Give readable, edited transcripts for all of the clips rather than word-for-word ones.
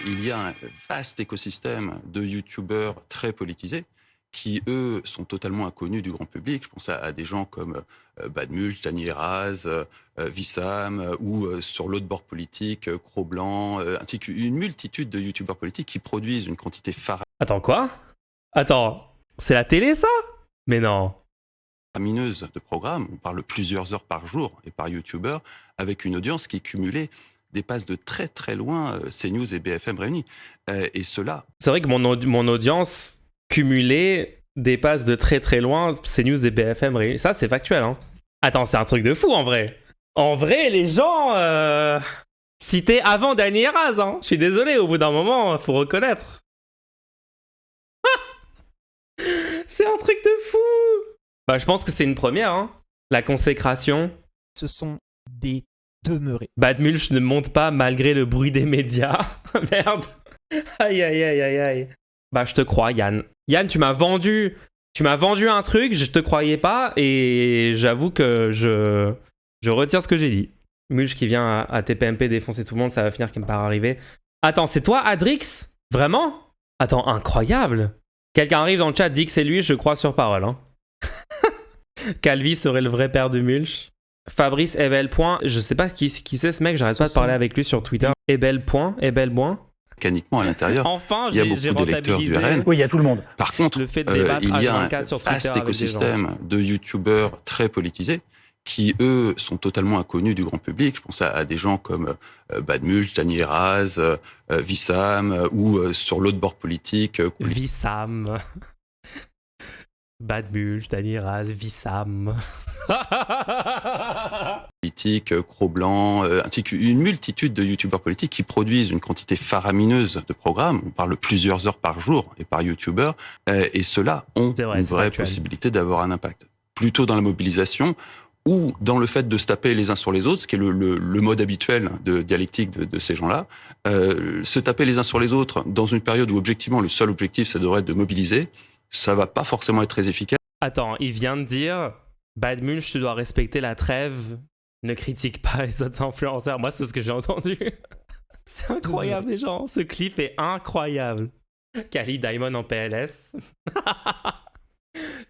il y a un vaste écosystème de youtubeurs très politisés qui, eux, sont totalement inconnus du grand public. Je pense à des gens comme Badmulch, Dany Eraz, Wissam, ou sur l'autre bord politique, Cro-Blanc, ainsi qu'une multitude de youtubeurs politiques qui produisent une quantité Attends, quoi? Attends, c'est la télé, ça? Mais non. faramineuse de programmes. On parle plusieurs heures par jour et par youtubeur, avec une audience qui, cumulée, dépasse de très très loin CNews et BFM réunis. Et cela... C'est vrai que mon audience cumulée dépasse de très très loin CNews et BFM réunis. Ça, c'est factuel, hein. Attends, c'est un truc de fou, en vrai. En vrai, les gens... Cités avant Dany Eraz, hein. Je suis désolé, au bout d'un moment, faut reconnaître. C'est un truc de fou. Bah, je pense que c'est une première, hein. La consécration. Ce sont des demeurés. Badmulch ne monte pas malgré le bruit des médias. Merde. Aïe, aïe, aïe, aïe, aïe. Bah, je te crois, Yann. Yann, tu m'as vendu un truc, je te croyais pas, et j'avoue que je retire ce que j'ai dit. Mulch qui vient à TPMP défoncer tout le monde, ça va finir par arriver. Attends, c'est toi, Adrix? Vraiment? Attends, incroyable. Quelqu'un arrive dans le chat, dit que c'est lui, je crois sur parole. Hein. Calvi serait le vrai père de Mulch. Fabrice Ebel. Je sais pas qui c'est ce mec, j'arrête pas de parler avec lui sur Twitter. Ebel. Mécaniquement à l'intérieur, enfin, il y a beaucoup d'électeurs du RN. Oui, il y a tout le monde. Par contre, le fait de débattre il y a un sur Twitter vaste avec écosystème de youtubeurs très politisés qui, eux, sont totalement inconnus du grand public. Je pense à des gens comme Badmulch, Dany Eraz, Wissam, ou sur l'autre bord politique... Wissam. Badmulch, Dany Eraz, Wissam. politique, Cro-Blanc, ainsi qu'une multitude de youtubeurs politiques qui produisent une quantité faramineuse de programmes. On parle plusieurs heures par jour et par youtubeur, et ceux-là ont une vraie possibilité d'avoir un impact. Plutôt dans la mobilisation ou dans le fait de se taper les uns sur les autres, ce qui est le mode habituel de dialectique de ces gens-là. Se taper les uns sur les autres dans une période où objectivement le seul objectif ça devrait être de mobiliser, ça va pas forcément être très efficace. Attends, il vient de dire Badmulch, tu dois respecter la trêve, ne critique pas les autres influenceurs. Moi, c'est ce que j'ai entendu. C'est incroyable, les gens. Ce clip est incroyable. Kali Diamond en PLS.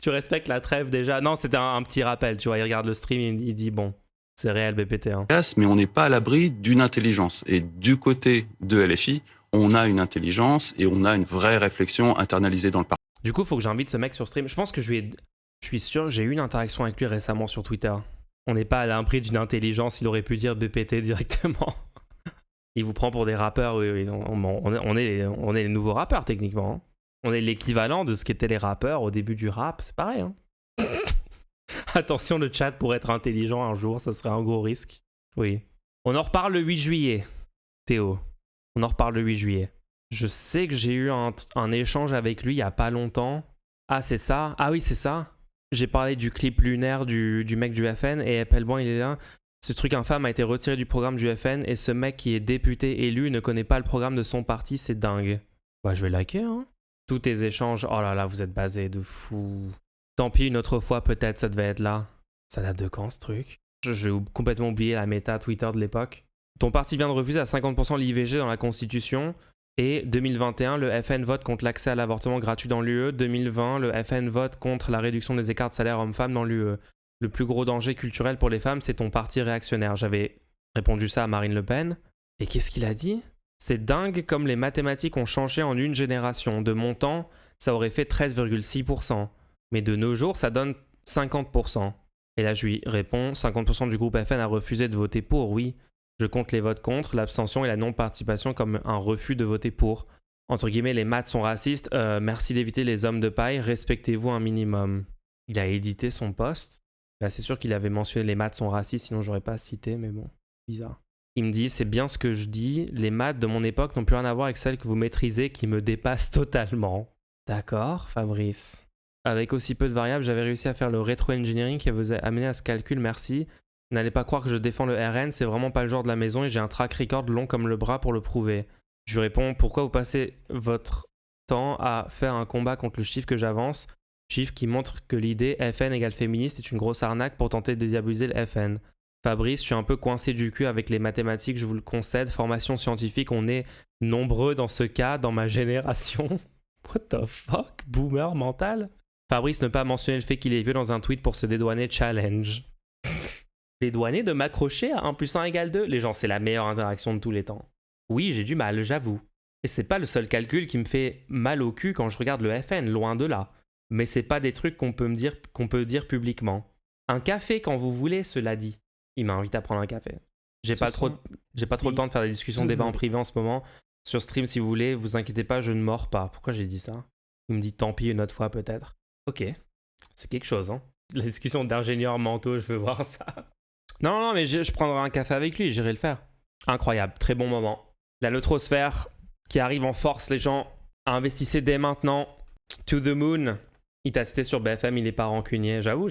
Tu respectes la trêve déjà? Non, c'était un petit rappel, tu vois. Il regarde le stream, il dit bon, c'est réel BPT. Hein. Mais on n'est pas à l'abri d'une intelligence. Et du côté de LFI, on a une intelligence et on a une vraie réflexion internalisée dans le parti. Du coup, il faut que j'invite ce mec sur stream. Je pense que je suis sûr, j'ai eu une interaction avec lui récemment sur Twitter. On n'est pas à l'abri d'une intelligence, il aurait pu dire BPT directement. Il vous prend pour des rappeurs, oui. On est les nouveaux rappeurs techniquement. Hein. On est l'équivalent de ce qu'étaient les rappeurs au début du rap, c'est pareil. Hein. Attention, le chat pour être intelligent un jour, ça serait un gros risque. Oui. On en reparle le 8 juillet, Théo. On en reparle le 8 juillet. Je sais que j'ai eu un échange avec lui il y a pas longtemps. Ah, c'est ça? Ah oui, c'est ça. J'ai parlé du clip lunaire du mec du FN et Appelboin, il est là. Ce truc infâme a été retiré du programme du FN et ce mec qui est député élu ne connaît pas le programme de son parti, c'est dingue. Bah, je vais liker, hein. Tous tes échanges, oh là là, vous êtes basés de fou. Tant pis, une autre fois, peut-être, ça devait être là. Ça date de quand, ce truc? J'ai complètement oublié la méta Twitter de l'époque. Ton parti vient de refuser à 50% l'IVG dans la Constitution. Et 2021, le FN vote contre l'accès à l'avortement gratuit dans l'UE. 2020, le FN vote contre la réduction des écarts de salaire hommes-femmes dans l'UE. Le plus gros danger culturel pour les femmes, c'est ton parti réactionnaire. J'avais répondu ça à Marine Le Pen. Et qu'est-ce qu'il a dit? C'est dingue comme les mathématiques ont changé en une génération. De mon temps, ça aurait fait 13,6%. Mais de nos jours, ça donne 50%. Et là, je lui réponds, 50% du groupe FN a refusé de voter pour, oui. Je compte les votes contre, l'abstention et la non-participation comme un refus de voter pour. Entre guillemets, les maths sont racistes. Merci d'éviter les hommes de paille. Respectez-vous un minimum. Il a édité son post. Là, c'est sûr qu'il avait mentionné les maths sont racistes, sinon j'aurais pas cité, mais bon, bizarre. Il me dit, c'est bien ce que je dis. Les maths de mon époque n'ont plus rien à voir avec celles que vous maîtrisez qui me dépassent totalement. D'accord, Fabrice. Avec aussi peu de variables, j'avais réussi à faire le rétro-engineering qui vous a amené à ce calcul, merci. N'allez pas croire que je défends le RN, c'est vraiment pas le genre de la maison et j'ai un track record long comme le bras pour le prouver. Je lui réponds, pourquoi vous passez votre temps à faire un combat contre le chiffre que j'avance, chiffre qui montre que l'idée FN égale féministe est une grosse arnaque pour tenter de dédiaboliser le FN. Fabrice, je suis un peu coincé du cul avec les mathématiques, je vous le concède. Formation scientifique, on est nombreux dans ce cas, dans ma génération. What the fuck? Boomer mental? Fabrice, ne pas mentionner le fait qu'il est vieux dans un tweet pour se dédouaner challenge. Dédouaner de m'accrocher à 1 + 1 = 2? Les gens, c'est la meilleure interaction de tous les temps. Oui, j'ai du mal, j'avoue. Et c'est pas le seul calcul qui me fait mal au cul quand je regarde le FN, loin de là. Mais c'est pas des trucs qu'on peut dire publiquement. Un café quand vous voulez, cela dit. Il m'invite à prendre un café. J'ai pas trop le temps de faire des discussions, débats en privé en ce moment. Sur stream, si vous voulez, vous inquiétez pas, je ne mords pas. Pourquoi j'ai dit ça? Il me dit tant pis une autre fois peut-être. Ok, c'est quelque chose, hein. La discussion d'ingénieurs mentaux, je veux voir ça. Non, mais je prendrai un café avec lui, j'irai le faire. Incroyable, très bon moment. La neutrosphère qui arrive en force, les gens. Investissez dès maintenant. To the moon. Il t'a cité sur BFM, il est pas rancunier. J'avoue.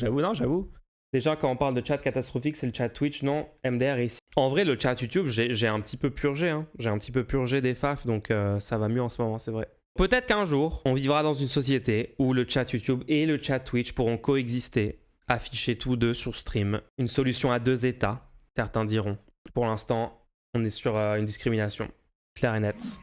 Déjà, quand on parle de chat catastrophique, c'est le chat Twitch, non? MDR est ici. En vrai, le chat YouTube, j'ai un petit peu purgé. Hein. J'ai un petit peu purgé des faf, donc ça va mieux en ce moment, c'est vrai. Peut-être qu'un jour, on vivra dans une société où le chat YouTube et le chat Twitch pourront coexister, afficher tous deux sur stream. Une solution à 2 états, certains diront. Pour l'instant, on est sur une discrimination claire et nette.